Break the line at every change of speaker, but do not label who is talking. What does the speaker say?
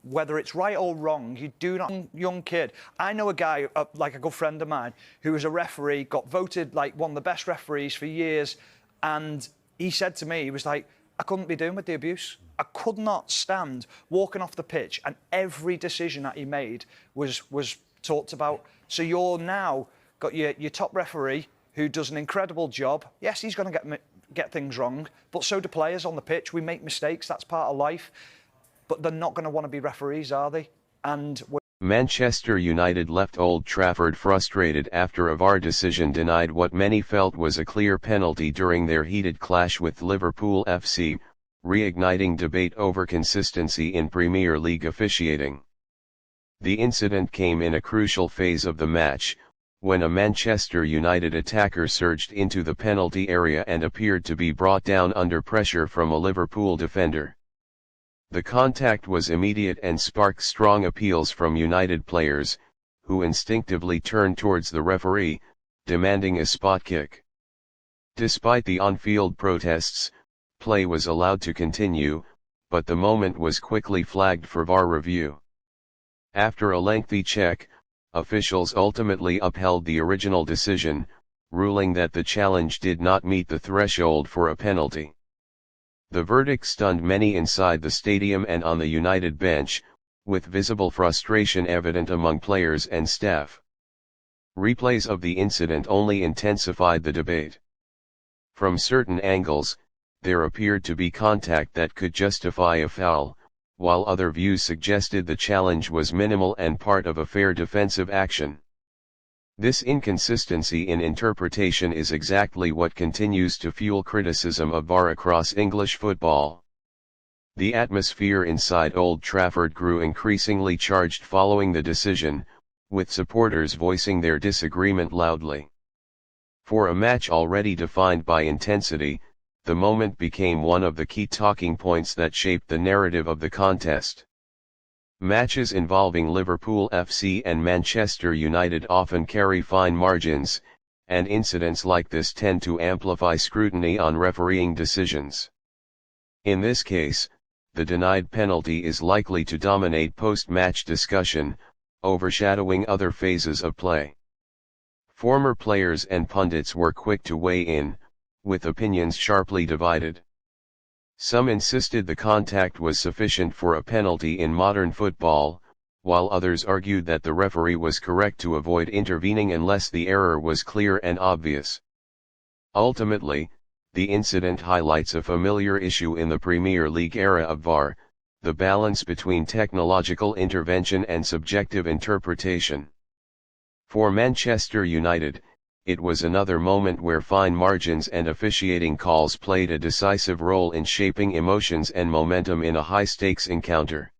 whether it's right or wrong, you do not. Young kid. I know a guy, like a good friend of mine, who was a referee, got voted like one of the best referees for years, and he said to me, he was like, I couldn't be doing with the abuse. I could not stand walking off the pitch, and every decision that he made was talked about. So you're now got your top referee who does an incredible job. Yes, he's going to get things wrong, but so do players on the pitch. We make mistakes. That's part of life. But they're not going to want to be referees, are they? And
Manchester United left Old Trafford frustrated after a VAR decision denied what many felt was a clear penalty during their heated clash with Liverpool FC, reigniting debate over consistency in Premier League officiating. The incident came in a crucial phase of the match, when a Manchester United attacker surged into the penalty area and appeared to be brought down under pressure from a Liverpool defender. The contact was immediate and sparked strong appeals from United players, who instinctively turned towards the referee, demanding a spot kick. Despite the on-field protests, play was allowed to continue, but the moment was quickly flagged for VAR review. After a lengthy check, officials ultimately upheld the original decision, ruling that the challenge did not meet the threshold for a penalty. The verdict stunned many inside the stadium and on the United bench, with visible frustration evident among players and staff. Replays of the incident only intensified the debate. From certain angles, there appeared to be contact that could justify a foul, while other views suggested the challenge was minimal and part of a fair defensive action. This inconsistency in interpretation is exactly what continues to fuel criticism of VAR across English football. The atmosphere inside Old Trafford grew increasingly charged following the decision, with supporters voicing their disagreement loudly. For a match already defined by intensity, the moment became one of the key talking points that shaped the narrative of the contest. Matches involving Liverpool FC and Manchester United often carry fine margins, and incidents like this tend to amplify scrutiny on refereeing decisions. In this case, the denied penalty is likely to dominate post-match discussion, overshadowing other phases of play. Former players and pundits were quick to weigh in, with opinions sharply divided. Some insisted the contact was sufficient for a penalty in modern football, while others argued that the referee was correct to avoid intervening unless the error was clear and obvious. Ultimately, the incident highlights a familiar issue in the Premier League era of VAR, the balance between technological intervention and subjective interpretation. For Manchester United, it was another moment where fine margins and officiating calls played a decisive role in shaping emotions and momentum in a high-stakes encounter.